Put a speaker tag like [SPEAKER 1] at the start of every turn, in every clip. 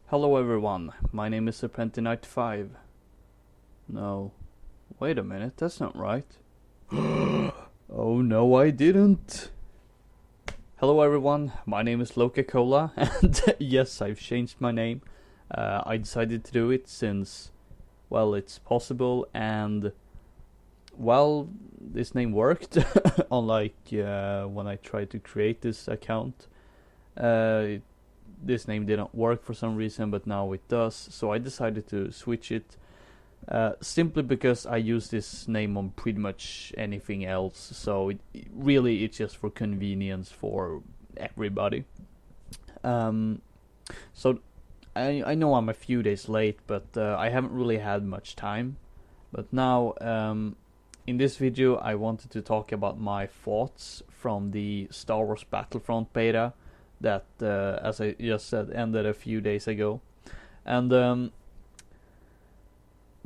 [SPEAKER 1] Hello everyone, my name is Serpentinite5. No, wait a minute, that's not right. Oh no, I didn't. Hello everyone, my name is Loca-Cola, and yes, I've changed my name. I decided to do it since, well, it's possible, and, well, this name worked, unlike when I tried to create this account. This name didn't work for some reason, but now it does, so I decided to switch it, simply because I use this name on pretty much anything else, so really it's just for convenience for everybody. So I know I'm a few days late, but I haven't really had much time. But now, in this video, I wanted to talk about my thoughts from the Star Wars Battlefront beta that, as I just said, ended a few days ago. And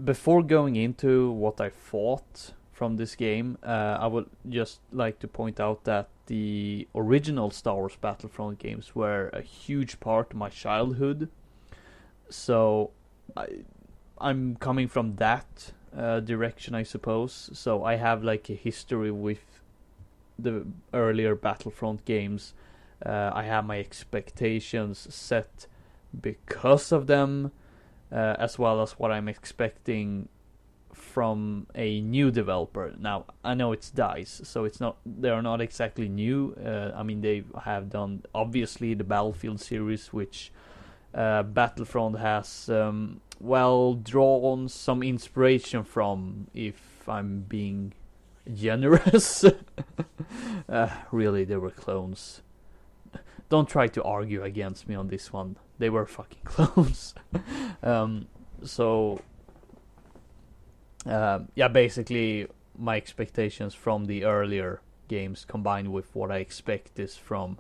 [SPEAKER 1] before going into what I thought from this game, I would just like to point out that the original Star Wars Battlefront games were a huge part of my childhood. So I'm coming from that direction, I suppose. So I have like a history with the earlier Battlefront games. I have my expectations set because of them, as well as what I'm expecting from a new developer. Now, I know it's DICE, so they're not exactly new. I mean, they have done, obviously, the Battlefield series, which Battlefront has, drawn some inspiration from, if I'm being generous. Really, they were clones. Don't try to argue against me on this one. They were fucking clones. Basically, my expectations from the earlier games combined with what I expect is from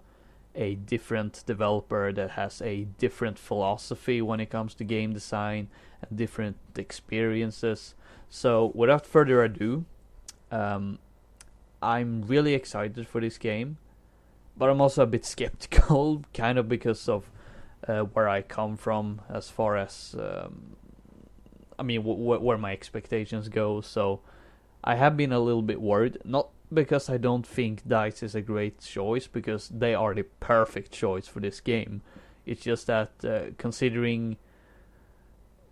[SPEAKER 1] a different developer that has a different philosophy when it comes to game design and different experiences. So, without further ado, I'm really excited for this game. But I'm also a bit skeptical, kind of because of where I come from as far as, where my expectations go. So I have been a little bit worried, not because I don't think DICE is a great choice, because they are the perfect choice for this game. It's just that considering,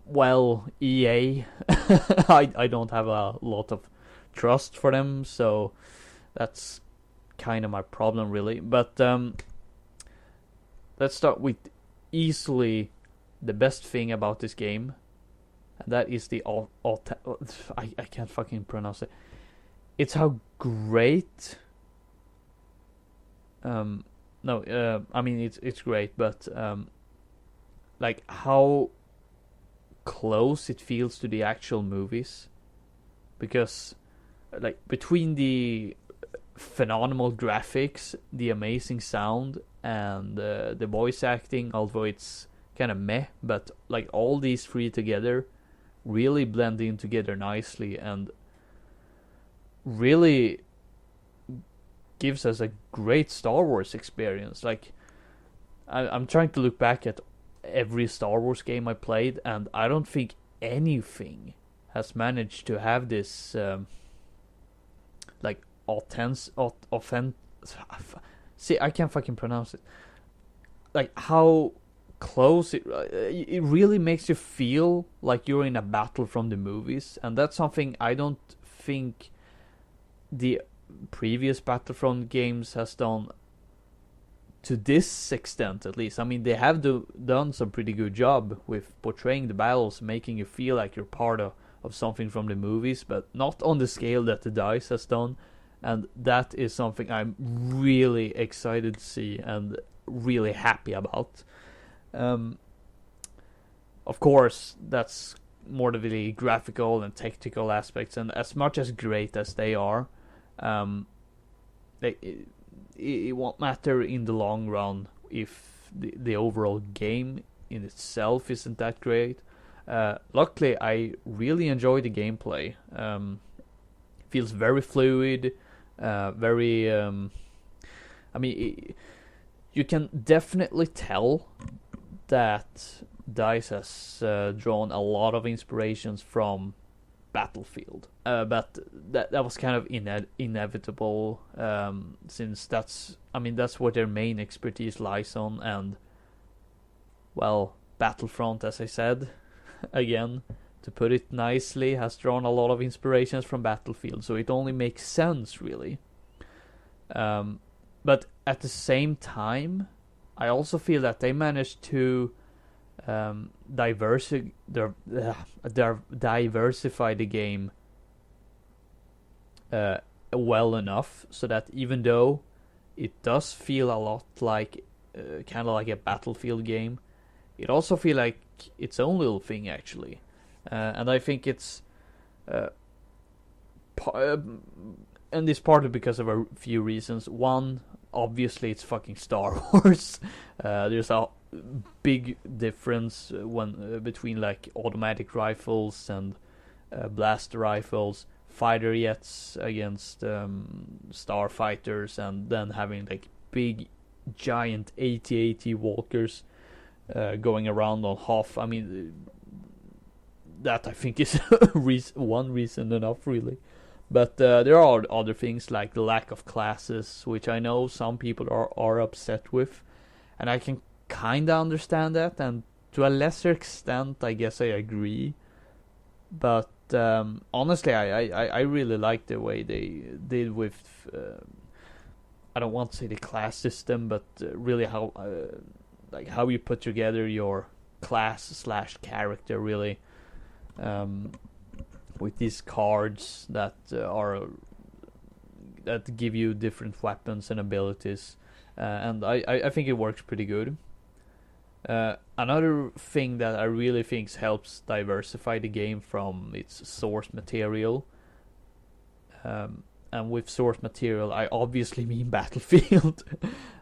[SPEAKER 1] well, EA, I don't have a lot of trust for them, so that's kind of my problem, really. But let's start with easily the best thing about this game, and that is the I can't fucking pronounce it. It's how great. It's great, but like how close it feels to the actual movies, because like between the phenomenal graphics, the amazing sound, and the voice acting, although it's kind of meh, but like all these three together really blend in together nicely and really gives us a great Star Wars experience. Like I'm trying to look back at every Star Wars game I played, and I don't think anything has managed to have this See, I can't fucking pronounce it. Like how close it really makes you feel like you're in a battle from the movies, and that's something I don't think the previous Battlefront games has done to this extent, at least. I mean, they have done some pretty good job with portraying the battles, making you feel like you're part of something from the movies, but not on the scale that the DICE has done. And that is something I'm really excited to see and really happy about. Of course, that's more the graphical and tactical aspects, and as much as great as they are, it won't matter in the long run if the overall game in itself isn't that great. Luckily, I really enjoy the gameplay. Feels very fluid. You can definitely tell that DICE has drawn a lot of inspirations from Battlefield, but that was kind of inevitable, since that's what their main expertise lies on, and well, Battlefront, as I said, again, to put it nicely, has drawn a lot of inspirations from Battlefield, so it only makes sense, really. But at the same time, I also feel that they managed to diversify the game well enough, so that even though it does feel a lot like kind of like a Battlefield game, it also feels like its own little thing, actually. And I think it's and it's partly because of a few reasons. One, obviously, it's fucking Star Wars. There's a big difference between like automatic rifles and blaster rifles, fighter jets against starfighters, and then having like big giant AT-AT walkers going around on Hoth. I mean, that I think is one reason enough, really. But there are other things like the lack of classes, which I know some people are upset with, and I can kinda understand that, and to a lesser extent, I guess I agree. But honestly, I really like the way they did with. I don't want to say the class system, but really how how you put together your class/character, really. With these cards that give you different weapons and abilities, and I think it works pretty good. Another thing that I really think helps diversify the game from its source material, and with source material I obviously mean Battlefield.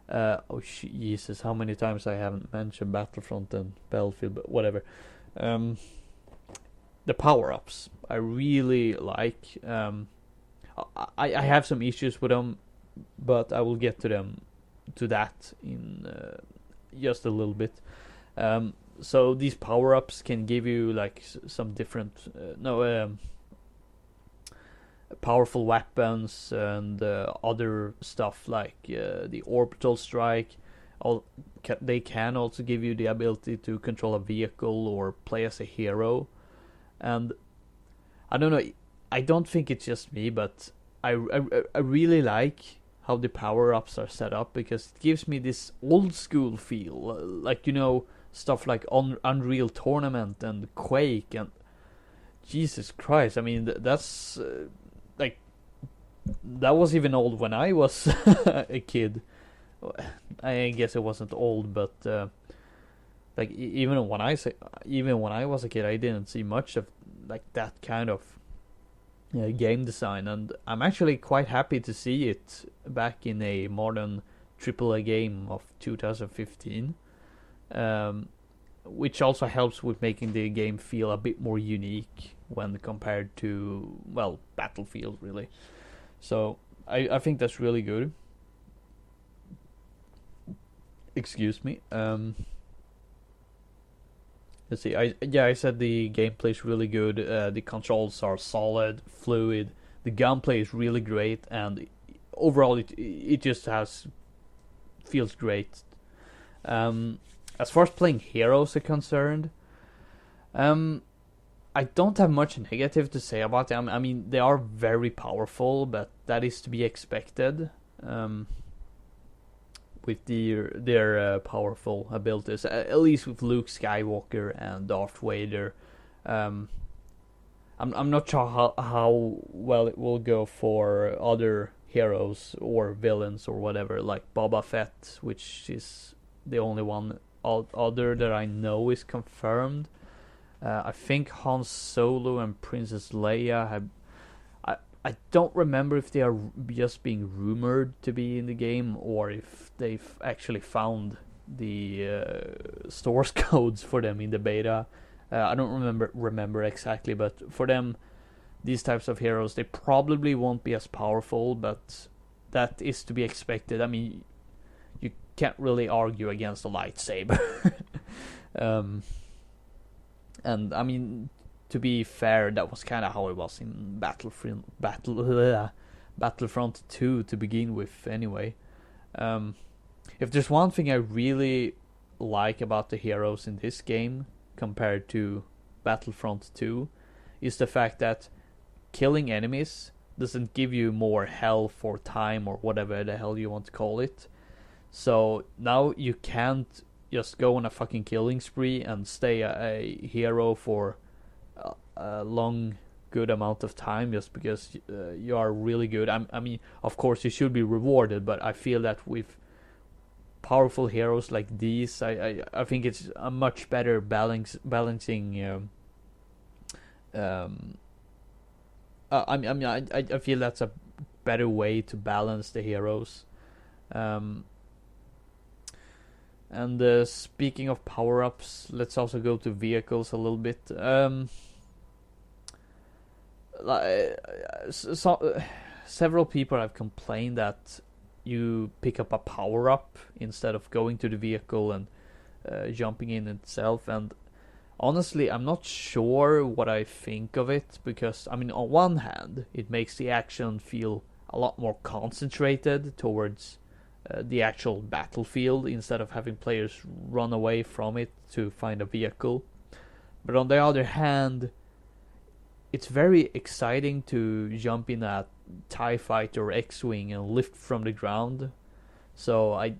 [SPEAKER 1] Oh Jesus, how many times I haven't mentioned Battlefront and Battlefield, but whatever. The power-ups I really like. I have some issues with them, but I will get to that in just a little bit. So these power-ups can give you like some different powerful weapons and other stuff like the orbital strike. They can also give you the ability to control a vehicle or play as a hero. And I don't know, I don't think it's just me, but I really like how the power-ups are set up, because it gives me this old school feel, like, you know, stuff like Unreal Tournament and Quake, and Jesus Christ, I mean, that's like, that was even old when I was a kid. I guess it wasn't old, but like even when I was a kid, I didn't see much of like that kind of game design, and I'm actually quite happy to see it back in a modern AAA game of 2015, which also helps with making the game feel a bit more unique when compared to, well, Battlefield, really. So I think that's really good. Excuse me. Let's see. I said the gameplay is really good. The controls are solid, fluid. The gunplay is really great, and overall it just feels great. As far as playing heroes are concerned, I don't have much negative to say about them. I mean, they are very powerful, but that is to be expected. With their powerful abilities, at least with Luke Skywalker and Darth Vader. I'm not sure how well it will go for other heroes or villains or whatever, like Boba Fett, which is the only one other that I know is confirmed. I think Han Solo and Princess Leia have. I don't remember if they are just being rumored to be in the game, or if they've actually found the source codes for them in the beta. I don't remember exactly, but for them, these types of heroes, they probably won't be as powerful, but that is to be expected. I mean, you can't really argue against a lightsaber. And I mean, to be fair, that was kind of how it was in Battlefront 2 to begin with. Anyway, if there's one thing I really like about the heroes in this game compared to Battlefront 2, is the fact that killing enemies doesn't give you more health or time or whatever the hell you want to call it. So now you can't just go on a fucking killing spree and stay a hero for a long, good amount of time just because you are really good. I mean, of course you should be rewarded, but I feel that with powerful heroes like these, I think it's a much better balancing. I feel that's a better way to balance the heroes. And speaking of power-ups, let's also go to vehicles a little bit. Several people have complained that you pick up a power-up instead of going to the vehicle and jumping in itself. And honestly, I'm not sure what I think of it, because, I mean, on one hand, it makes the action feel a lot more concentrated towards the actual battlefield instead of having players run away from it to find a vehicle. But on the other hand, it's very exciting to jump in a TIE fighter or X-Wing and lift from the ground. So I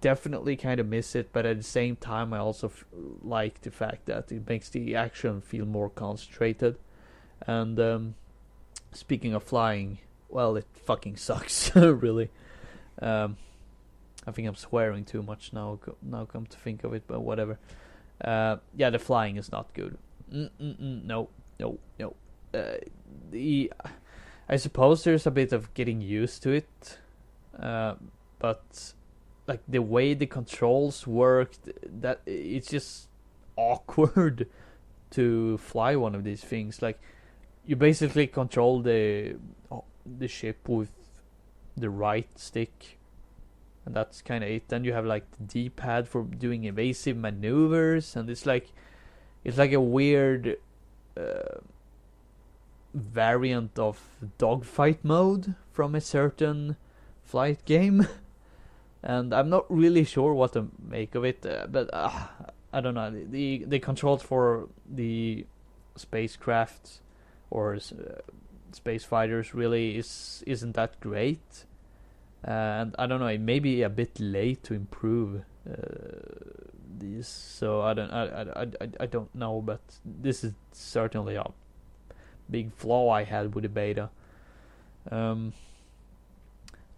[SPEAKER 1] definitely kind of miss it, but at the same time I also like the fact that it makes the action feel more concentrated. And speaking of flying, well, it fucking sucks, really. I think I'm swearing too much now come to think of it, but whatever. Yeah, the flying is not good. No. I suppose there's a bit of getting used to it, but like the way the controls work, that it's just awkward to fly one of these things. Like, you basically control the ship with the right stick, and that's kind of it. Then you have like the D-pad for doing evasive maneuvers, and it's like a weird variant of dogfight mode from a certain flight game. And I'm not really sure what to make of it, but I don't know. The controls for the spacecraft or space fighters really isn't that great. And I don't know, it may be a bit late to improve these, so I don't know, but this is certainly a big flaw I had with the beta.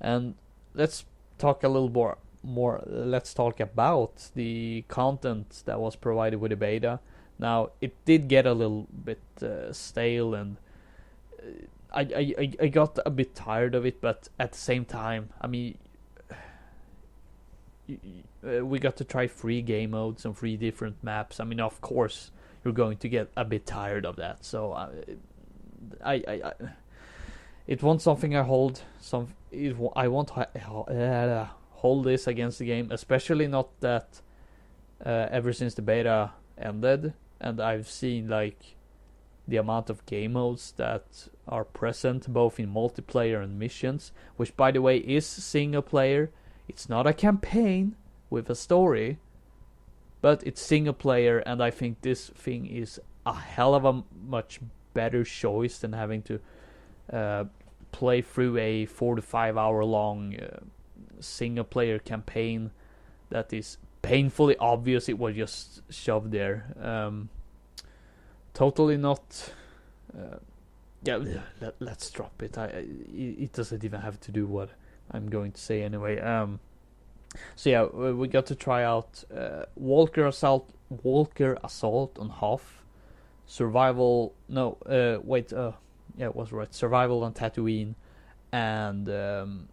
[SPEAKER 1] And let's talk a little more. Let's talk about the content that was provided with the beta. Now, it did get a little bit stale, and I got a bit tired of it, but at the same time, I mean, we got to try 3 game modes and 3 different maps. I mean, of course, you're going to get a bit tired of that. So it won't something I hold. I won't hold this against the game, especially not that ever since the beta ended, and I've seen like the amount of game modes that are present both in multiplayer and missions, which by the way is single player. It's not a campaign with a story, but it's single player, and I think this thing is a hell of a much better choice than having to play through a 4 to 5 hour long single player campaign that is painfully obvious it was just shoved there. Totally not. Let's drop it. It doesn't even have to do what I'm going to say anyway. So yeah, we got to try out Walker Assault on Hoth, Survival. No, wait. Yeah, it was right. Survival on Tatooine, and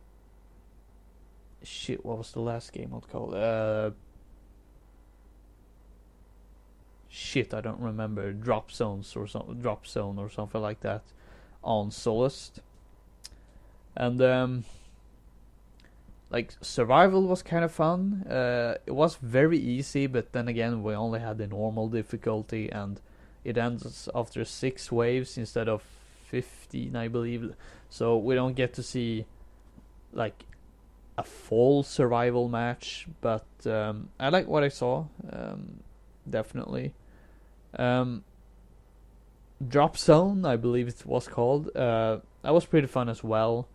[SPEAKER 1] shit. What was the last game I'd call? Shit, I don't remember. Drop Zone or something like that on Solist. And like survival was kind of fun. It was very easy, but then again we only had the normal difficulty, and it ends after 6 waves instead of 15, I believe. So we don't get to see like a full survival match, but I like what I saw. Definitely. Drop Zone, I believe it was called. That was pretty fun as well.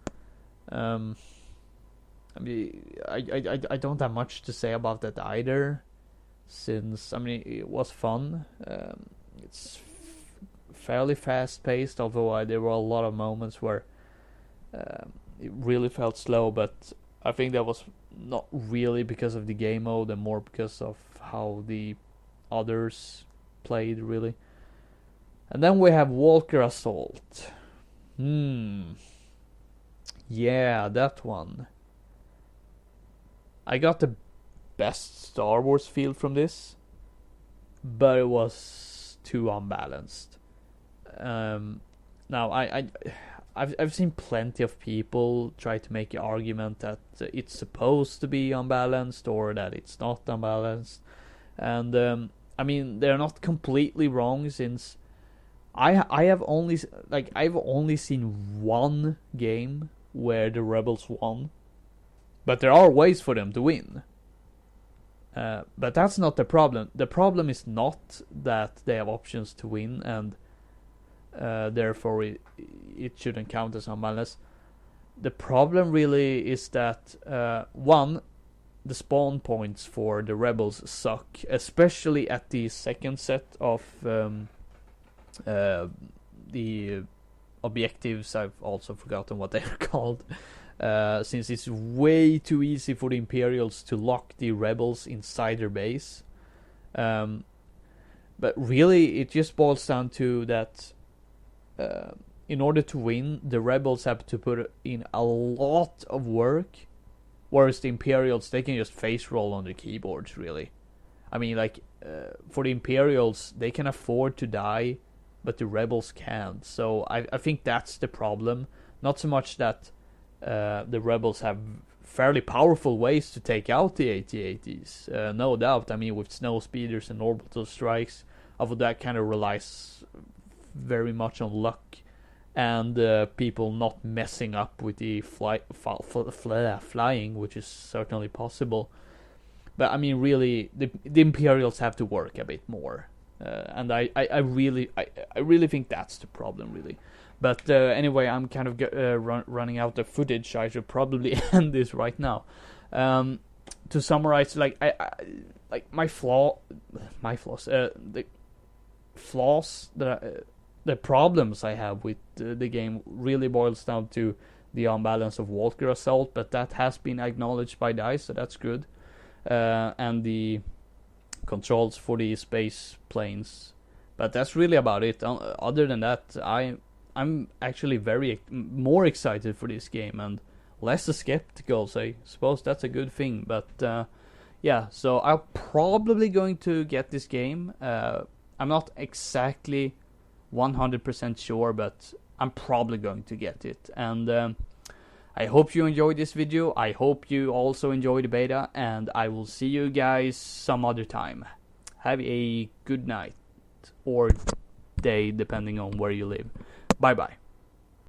[SPEAKER 1] I mean, I don't have much to say about that either, since I mean it was fun. It's fairly fast paced, although there were a lot of moments where it really felt slow. But I think that was not really because of the game mode, and more because of how the others played, really. And then we have Walker Assault. Yeah, that one. I got the best Star Wars feel from this, but it was too unbalanced. Now I've seen plenty of people try to make the argument that it's supposed to be unbalanced or that it's not unbalanced, and I mean they're not completely wrong, since I've only seen one game where the rebels won, but there are ways for them to win. But that's not the problem. The problem is not that they have options to win, and therefore it shouldn't count as unbalanced. The problem really is that one, the spawn points for the rebels suck, especially at the second set of the objectives. I've also forgotten what they're called, since it's way too easy for the Imperials to lock the rebels inside their base. But really it just boils down to that in order to win, the rebels have to put in a lot of work, whereas the Imperials, they can just face roll on the keyboards, really. I mean, like, for the Imperials, they can afford to die, but the rebels can't. So I think that's the problem. Not so much that the rebels have fairly powerful ways to take out the AT-ATs. No doubt. I mean, with snow speeders and orbital strikes, although that kind of relies very much on luck and people not messing up with the flying, which is certainly possible. But I mean, really, the Imperials have to work a bit more. And I really think that's the problem, really. But anyway, I'm kind of running out of footage. I should probably end this right now. To summarize, like the flaws that the problems I have with the game really boils down to the unbalance of Walker Assault, but that has been acknowledged by DICE, so that's good. And the controls for the space planes, but that's really about it. Other than that, I'm actually more excited for this game and less skeptical. So I suppose that's a good thing. But yeah, so I'm probably going to get this game. I'm not exactly 100% sure, but I'm probably going to get it. And I hope you enjoyed this video. I hope you also enjoyed the beta, and I will see you guys some other time. Have a good night or day, depending on where you live. Bye bye.